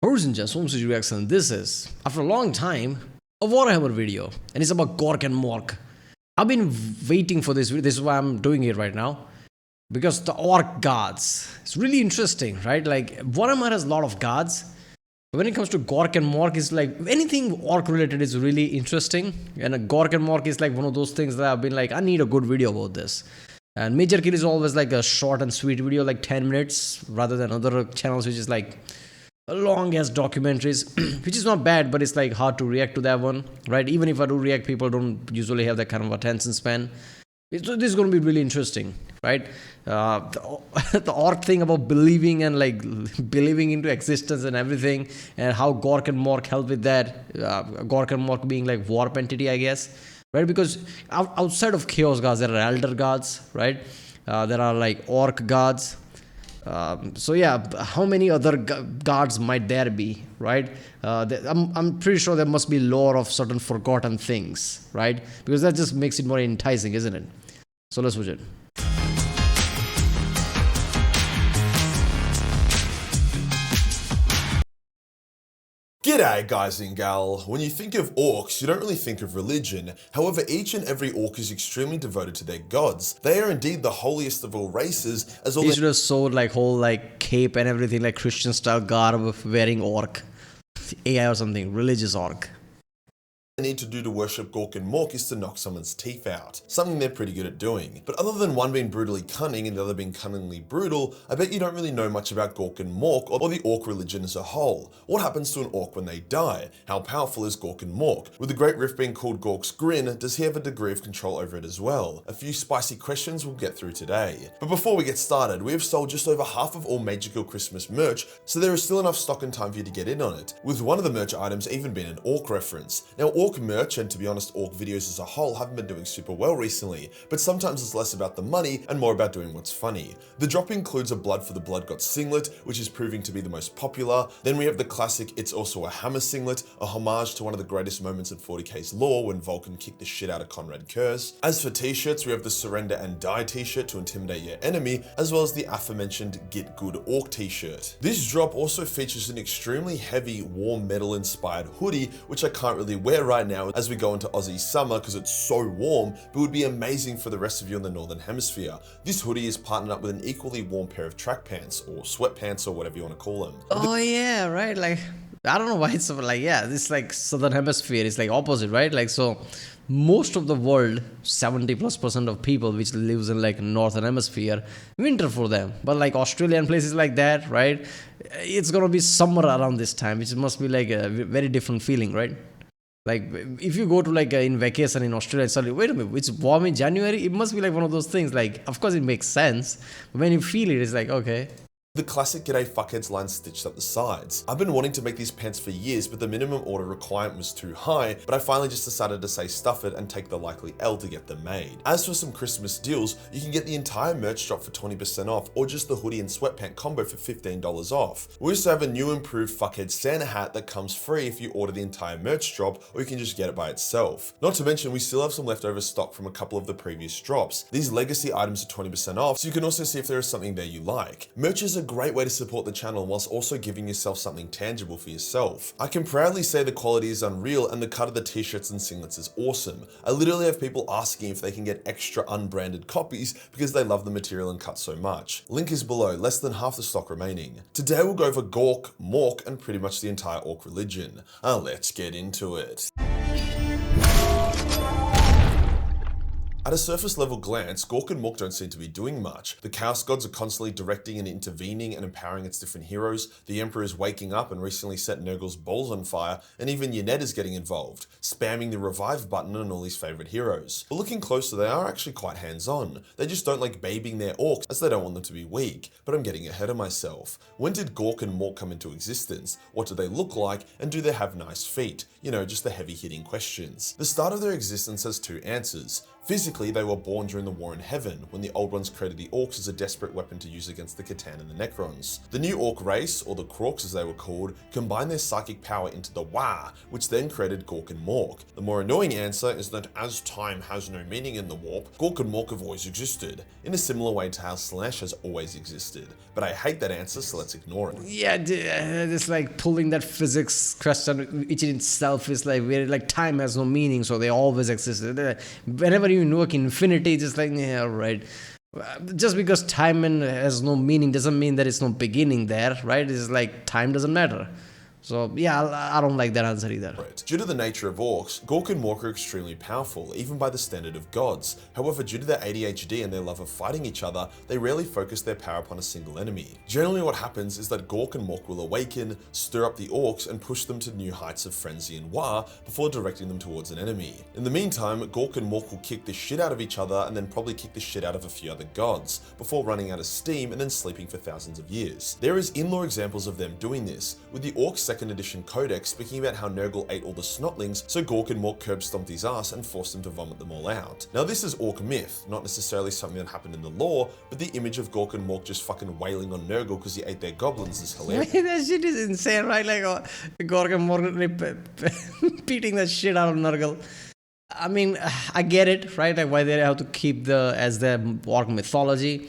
Horizon just home switch reaction. This is, after a long time, a Warhammer video, and it's about Gork and Mork. I've been waiting for this video. This is why I'm doing it right now. Because the ORK gods, it's really interesting, right? Like, Warhammer has a lot of gods. But when it comes to Gork and Mork, it's like anything orc related is really interesting. And a Gork and Mork is like one of those things that I've been like, I need a good video about this. And majorkill is always like a short and sweet video, like 10 minutes, rather than other channels which is like long as documentaries, which is not bad, but it's like hard to react to that one, right? Even if I do react, people don't usually have that kind of attention span. This is going to be really interesting, right? The orc thing about believing and like believing into existence and everything, and how Gork and Mork help with that. Gork and Mork being like warp entity, I guess, right? Because outside of chaos gods, there are elder gods, right? There are like orc gods. So yeah, how many other gods might there be, right? I'm pretty sure there must be lore of certain forgotten things, right? Because that just makes it more enticing, isn't it? So let's watch it. G'day guys and gal. When you think of orcs, you don't really think of religion. However, each and every orc is extremely devoted to their gods. They are indeed the holiest of all races, as all he should have sewed like whole like cape and everything, like Christian style garb wearing orc. AI or something, religious orc. they need to do to worship Gork and Mork is to knock someone's teeth out, something they're pretty good at doing. But other than one being brutally cunning and the other being cunningly brutal, I bet you don't really know much about Gork and Mork or the orc religion as a whole. What happens to an orc when they die? How powerful is Gork and Mork? With the great riff being called Gork's Grin, does he have a degree of control over it as well? A few spicy questions we'll get through today. But before we get started, we have sold just over half of all majorkill Christmas merch, so there is still enough stock and time for you to get in on it, with one of the merch items even being an orc reference. Now orc merch, and to be honest orc videos as a whole, haven't been doing super well recently, but sometimes it's less about the money and more about doing what's funny. The drop includes a Blood for the Blood God singlet, which is proving to be the most popular. Then we have the classic It's Also a Hammer singlet, a homage to one of the greatest moments in 40k's lore when Vulcan kicked the shit out of Conrad Kurz. As for t-shirts, we have the Surrender and Die t-shirt to intimidate your enemy, as well as the aforementioned Get Good Orc t-shirt. This drop also features an extremely heavy warm metal inspired hoodie, which I can't really wear right now as we go into Aussie summer because it's so warm, but would be amazing for the rest of you in the Northern Hemisphere. This hoodie is partnered up with an equally warm pair of track pants, or sweatpants, or whatever you want to call them. Oh yeah, right, like, I don't know why it's like, yeah, this like Southern Hemisphere is like opposite, right? Like, so most of the world, 70+% of people which lives in like Northern Hemisphere, winter for them. But like Australia and places like that, right? It's gonna be summer around this time, which must be like a very different feeling, right? Like if you go to like in vacation in Australia and suddenly, wait a minute, it's warm in January, it must be like one of those things. Like, of course it makes sense, but when you feel it, it's like, okay. The classic G'day Fuckheads line stitched up the sides. I've been wanting to make these pants for years, but the minimum order requirement was too high, but I finally just decided to say stuff it and take the likely L to get them made. As for some Christmas deals, you can get the entire merch drop for 20% off, or just the hoodie and sweatpant combo for $15 off. We also have a new improved Fuckhead Santa hat that comes free if you order the entire merch drop, or you can just get it by itself. Not to mention, we still have some leftover stock from a couple of the previous drops. These legacy items are 20% off, so you can also see if there is something there you like. Merch is a great way to support the channel whilst also giving yourself something tangible for yourself. I can proudly say the quality is unreal and the cut of the t-shirts and singlets is awesome. I literally have people asking if they can get extra unbranded copies because they love the material and cut so much. Link is below, less than half the stock remaining. Today we'll go over Gork, Mork, and pretty much the entire orc religion. Let's get into it. At a surface level glance, Gork and Mork don't seem to be doing much. The Chaos Gods are constantly directing and intervening and empowering its different heroes. The Emperor is waking up and recently set Nurgle's balls on fire, and even Yoned is getting involved, spamming the revive button on all his favourite heroes. But looking closer, they are actually quite hands-on. They just don't like babying their orcs as they don't want them to be weak, but I'm getting ahead of myself. When did Gork and Mork come into existence? What do they look like, and do they have nice feet? You know, just the heavy-hitting questions. The start of their existence has two answers. Physically, they were born during the War in Heaven, when the Old Ones created the Orcs as a desperate weapon to use against the Catan and the Necrons. The new Orc race, or the Krorks as they were called, combined their psychic power into the Wa, which then created Gork and Mork. The more annoying answer is that as time has no meaning in the warp, Gork and Mork have always existed, in a similar way to how Slanesh has always existed. But I hate that answer, so let's ignore it. Yeah, it's like pulling that physics question, which in itself is like where like time has no meaning, so they always existed. Whenever you invoke infinity, just like, yeah, right. Just because time has no meaning doesn't mean that it's no beginning there, right? It's like time doesn't matter. So yeah, I don't like that answer either. Due to the nature of orcs, Gork and Mork are extremely powerful, even by the standard of gods. However, due to their ADHD and their love of fighting each other, they rarely focus their power upon a single enemy. Generally what happens is that Gork and Mork will awaken, stir up the orcs, and push them to new heights of frenzy and war before directing them towards an enemy. In the meantime, Gork and Mork will kick the shit out of each other and then probably kick the shit out of a few other gods, before running out of steam and then sleeping for thousands of years. There is in-lore examples of them doing this, with the Orcs 2nd edition codex speaking about how Nurgle ate all the snotlings, so Gork and Mork curb stomped his ass and forced him to vomit them all out. Now this is Orc myth, not necessarily something that happened in the lore, but the image of Gork and Mork just fucking wailing on Nurgle because he ate their goblins is hilarious. That shit is insane, right? Like Gork and Mork beating the shit out of Nurgle. I mean, I get it, right? Like why they have to keep as their Orc mythology.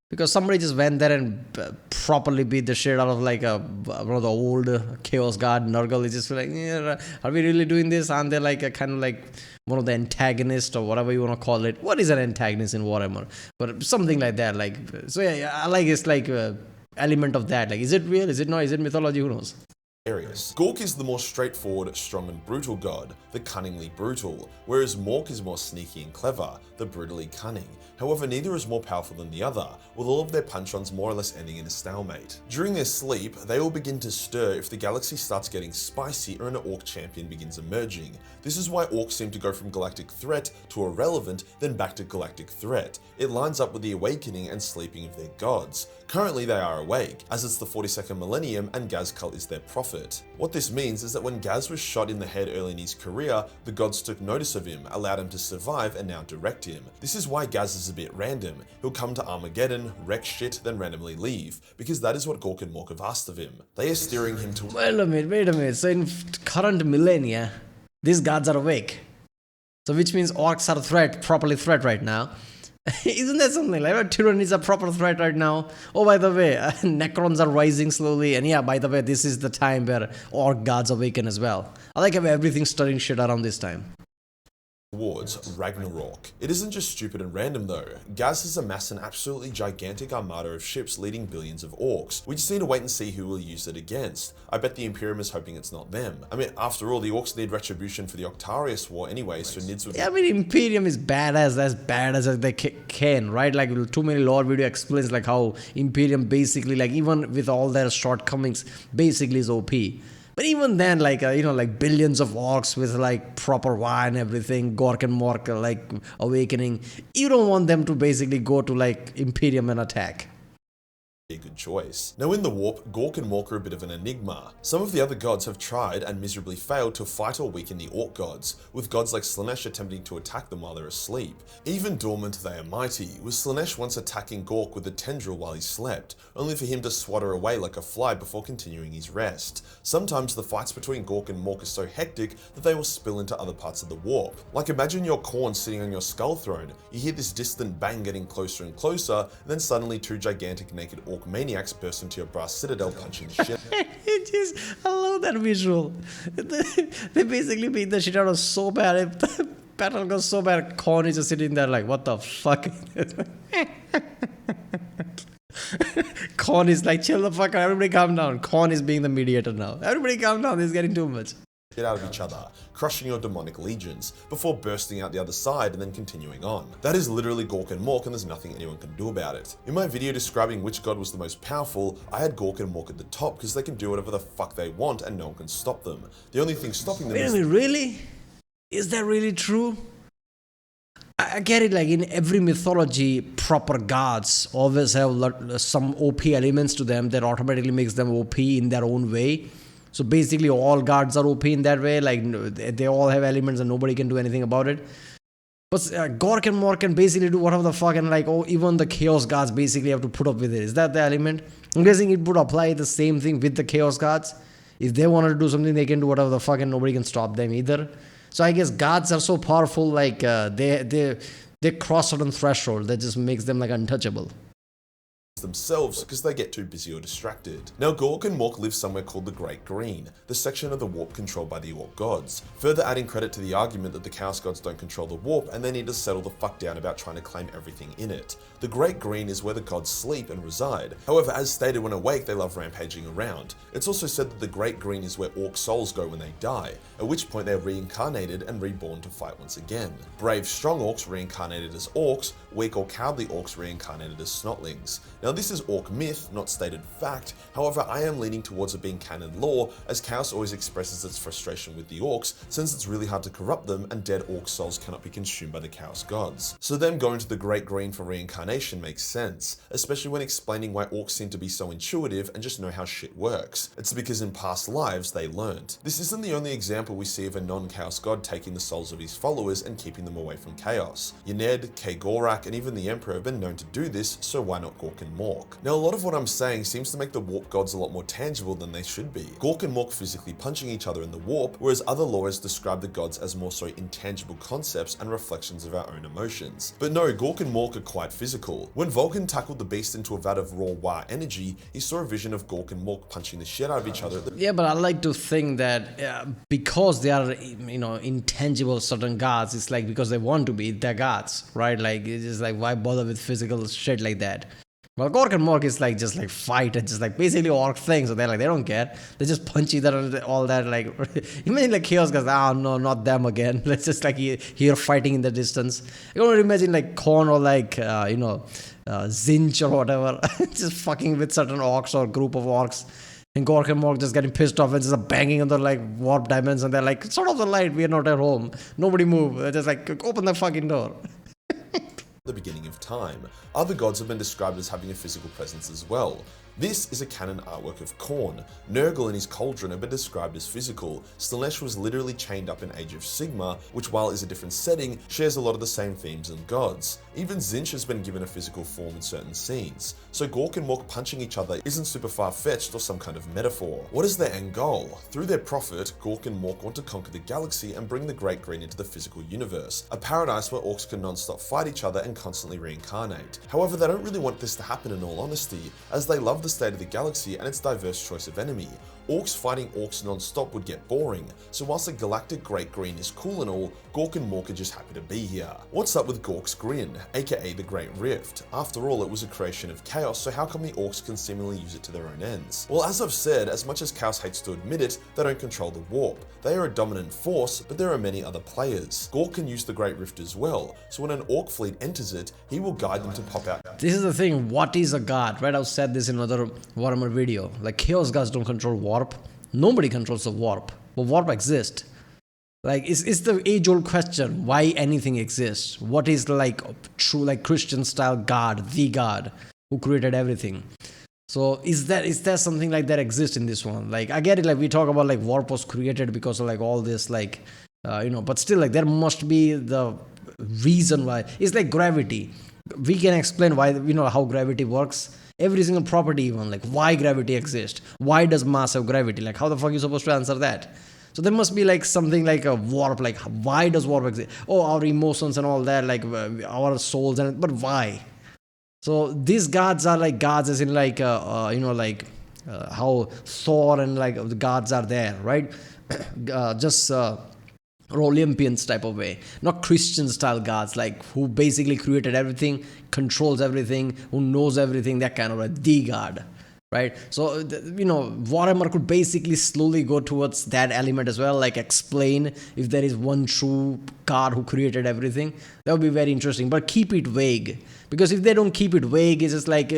Because somebody just went there and properly beat the shit out of like one of the old Chaos God Nurgle. It's just like, yeah, are we really doing this? Aren't they like a kind of like one of the antagonists or whatever you want to call it? What is an antagonist in Warhammer? But something like that. Like, so yeah, I like it's like element of that. Like, is it real? Is it not? Is it mythology? Who knows? Gork is the more straightforward, strong and brutal god, the cunningly brutal, whereas Mork is more sneaky and clever, the brutally cunning. However, neither is more powerful than the other, with all of their punch-ons more or less ending in a stalemate. During their sleep, they will begin to stir if the galaxy starts getting spicy or an Orc champion begins emerging. This is why Orcs seem to go from galactic threat to irrelevant, then back to galactic threat. It lines up with the awakening and sleeping of their gods. Currently they are awake, as it's the 42nd millennium and Gazkul is their prophet. What this means is that when Gaz was shot in the head early in his career, the gods took notice of him, allowed him to survive and now direct him. This is why Gaz is a bit random. He'll come to Armageddon, wreck shit, then randomly leave, because that is what Gork and Mork have asked of him. They are steering him to— Wait a minute. So in current millennia, these gods are awake. So which means orcs are properly threat right now. Isn't that something like Tyranny is a proper threat right now? Oh, by the way, Necrons are rising slowly, and yeah, by the way, this is the time where Orc gods awaken as well. I like how everything's stirring shit around this time. Towards Ragnarok. It isn't just stupid and random though. Gaz has amassed an absolutely gigantic armada of ships leading billions of orcs. We just need to wait and see who will use it against. I bet the Imperium is hoping it's not them. I mean, after all, the orcs need retribution for the Octarius War anyway, so Nids would— Yeah, I mean, Imperium is as bad as they can, right? Like, too many lore video explains like how Imperium basically, like, even with all their shortcomings, basically is OP. But even then, like, like billions of orcs with like proper war and everything, Gork and Mork like awakening, you don't want them to basically go to like Imperium and attack. A good choice. Now in the warp, Gork and Mork are a bit of an enigma. Some of the other gods have tried and miserably failed to fight or weaken the Orc gods, with gods like Slanesh attempting to attack them while they're asleep. Even dormant they are mighty, with Slanesh once attacking Gork with a tendril while he slept, only for him to swatter away like a fly before continuing his rest. Sometimes the fights between Gork and Mork are so hectic that they will spill into other parts of the warp. Like imagine your Khorne sitting on your skull throne, you hear this distant bang getting closer and closer, and then suddenly two gigantic naked Orc maniacs burst into your brass citadel punching the shit. I love that visual. They basically beat the shit out of so bad. The battle goes so bad. Khorne is just sitting there like, what the fuck? Khorne is like, chill the fuck out. Everybody calm down. Khorne is being the mediator now. Everybody calm down. This is getting too much. Out of each other, crushing your demonic legions, before bursting out the other side and then continuing on. That is literally Gork and Mork, and there's nothing anyone can do about it. In my video describing which god was the most powerful, I had Gork and Mork at the top because they can do whatever the fuck they want and no one can stop them. The only thing stopping them is— Really? Is that really true? I get it, like in every mythology, proper gods always have some OP elements to them that automatically makes them OP in their own way. So basically all gods are OP in that way, like they all have elements and nobody can do anything about it. But Gork and Mork can basically do whatever the fuck, and like, oh, even the Chaos Gods basically have to put up with it. Is that the element? I'm guessing it would apply the same thing with the Chaos Gods. If they wanted to do something, they can do whatever the fuck, and nobody can stop them either. So I guess gods are so powerful, like they cross certain threshold that just makes them like untouchable themselves because they get too busy or distracted. Now Gork and Mork live somewhere called the Great Green, the section of the warp controlled by the ORK gods, further adding credit to the argument that the Chaos gods don't control the warp and they need to settle the fuck down about trying to claim everything in it. The Great Green is where the gods sleep and reside. However, as stated when awake, they love rampaging around. It's also said that the Great Green is where orc souls go when they die, at which point they're reincarnated and reborn to fight once again. Brave, strong orcs reincarnated as orcs, weak or cowardly orcs reincarnated as snotlings. Now this is orc myth, not stated fact, however I am leaning towards it being canon lore, as Chaos always expresses its frustration with the orcs, since it's really hard to corrupt them and dead orc souls cannot be consumed by the Chaos gods. So them going to the Great Green for reincarnation makes sense, especially when explaining why orcs seem to be so intuitive and just know how shit works. It's because in past lives they learned. This isn't the only example we see of a non-Chaos god taking the souls of his followers and keeping them away from chaos. Yened, Gorak, and even the Emperor have been known to do this, so why not Gork and Mork? Now a lot of what I'm saying seems to make the warp gods a lot more tangible than they should be. Gork and Mork physically punching each other in the warp, whereas other lores describe the gods as more so intangible concepts and reflections of our own emotions. But no, Gork and Mork are quite physical. When Vulcan tackled the beast into a vat of raw Wa energy, he saw a vision of Gork and Mork punching the shit out of each other. Yeah, but I like to think that because they are, intangible certain gods, it's like because they want to be, they're gods, right? Like, it's just like, why bother with physical shit like that? Well, Gork and Mork is like just like fight and just like basically orc things. So they're like, they don't care. They just punch each other and all that. Like, imagine like Chaos goes, no, not them again. Let's just like hear fighting in the distance. You don't imagine like Korn or like, Zinch or whatever, just fucking with certain orcs or group of orcs. And Gork and Mork just getting pissed off and just banging on the like warp diamonds. And they're like, sort of the light, we are not at home. Nobody move. They're just like, open the fucking door. The beginning of time. Other gods have been described as having a physical presence as well. This is a canon artwork of Khorne. Nurgle and his cauldron have been described as physical. Slaanesh was literally chained up in Age of Sigmar, which while is a different setting, shares a lot of the same themes and gods. Even Zinch has been given a physical form in certain scenes. So Gork and Mork punching each other isn't super far-fetched or some kind of metaphor. What is their end goal? Through their profit, Gork and Mork want to conquer the galaxy and bring the Great Green into the physical universe, a paradise where orcs can non-stop fight each other and constantly reincarnate. However, they don't really want this to happen in all honesty, as they love the state of the galaxy and its diverse choice of enemy. Orcs fighting orcs non-stop would get boring, so whilst the galactic Great Green is cool and all, Gork and Mork are just happy to be here. What's up with Gork's Grin, aka the Great Rift? After all, it was a creation of Chaos, so how come the orcs can seemingly use it to their own ends? Well, as I've said, as much as Chaos hates to admit it, they don't control the warp. They are a dominant force, but there are many other players. Gork can use the Great Rift as well, so when an orc fleet enters it, he will guide them to pop out. This is the thing, what is a god, right? I've said this in another Warhammer video. Like, Chaos gods don't control warp. Nobody controls the warp, but warp exists. Like, it's the age-old question, why anything exists. What is like true, like Christian-style God, the God who created everything? So is there something like that exists in this one? Like, I get it, like we talk about like warp was created because of like all this, like, but still like there must be the reason why. It's like gravity. We can explain why, how gravity works. Every single property, even like why gravity exists, why does mass have gravity, like how the fuck are you supposed to answer that? So there must be like something like a warp, like why does warp exist? Oh, our emotions and all that, like our souls, but why? So these gods are like gods as in like how Thor and like the gods are there, right? Olympians type of way, not Christian style gods, like who basically created everything, controls everything, who knows everything, that kind of like the god, right? So Warhammer could basically slowly go towards that element as well, like explain if there is one true god who created everything. That would be very interesting, but keep it vague, because if they don't keep it vague, it's just like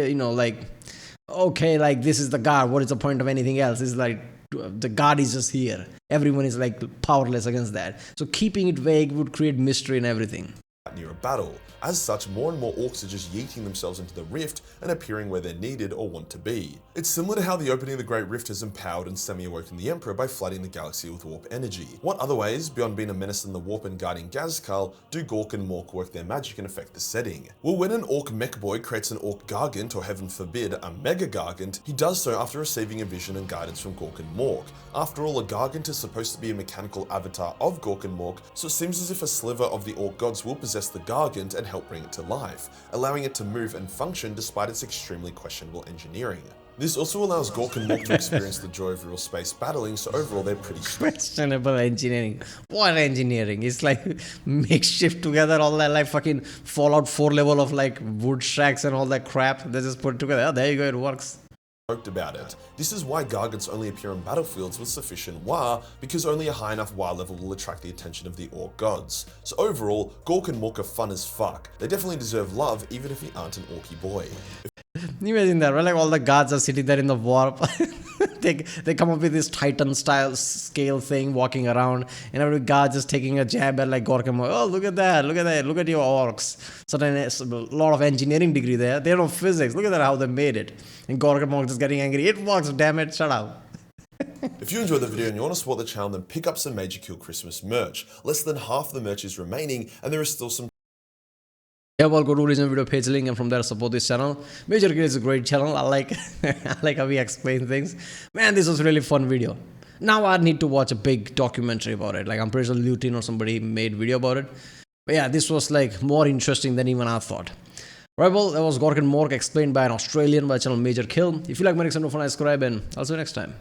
okay, like this is the god, what is the point of anything else? It's like the god is just here, everyone is like powerless against that. So keeping it vague would create mystery in everything. near a battle. As such, more and more orcs are just yeeting themselves into the rift and appearing where they're needed or want to be. It's similar to how the opening of the Great Rift has empowered and semi-awoken the Emperor by flooding the galaxy with warp energy. What other ways, beyond being a menace in the warp and guarding Gazkal, do Gork and Mork work their magic and affect the setting? Well, when an orc mech boy creates an orc gargant, or heaven forbid, a mega gargant, he does so after receiving a vision and guidance from Gork and Mork. After all, a gargant is supposed to be a mechanical avatar of Gork and Mork, so it seems as if a sliver of the orc gods will possess the gargant and help bring it to life, allowing it to move and function despite its extremely questionable engineering. This also allows Gork and Mork to experience the joy of real space battling, so overall they're pretty strong. Questionable engineering. What engineering? It's like makeshift together, all that like fucking Fallout 4 level of like wood shacks and all that crap. They just put it together. Oh, there you go, it works. About it. This is why gargants only appear on battlefields with sufficient Wa, because only a high enough Wa level will attract the attention of the ORK gods. So overall, Gork and Mork are fun as fuck. They definitely deserve love, even if you aren't an orky boy. Imagine that, right? Like all the guards are sitting there in the warp. they come up with this Titan style scale thing, walking around, and every guard just taking a jab at like Gork and Mork. Oh, look at that, look at that, look at your orcs. So then it's a lot of engineering degree there. They know physics. Look at that, how they made it. And Gork and Mork just getting angry. It works, damn it, shut up. If you enjoyed the video and you want to support the channel, then pick up some Majorkill Christmas merch. Less than half of the merch is remaining, and there is still some. Yeah, well, go to original video page link and from there support this channel. Majorkill is a great channel. I like I like how we explain things. Man, this was a really fun video. Now I need to watch a big documentary about it. Like I'm pretty sure Lutin or somebody made video about it. But yeah, this was like more interesting than even I thought. Right, well, that was Gork and Mork explained by an Australian by the channel Majorkill. If you like my next video, subscribe and I'll see you next time.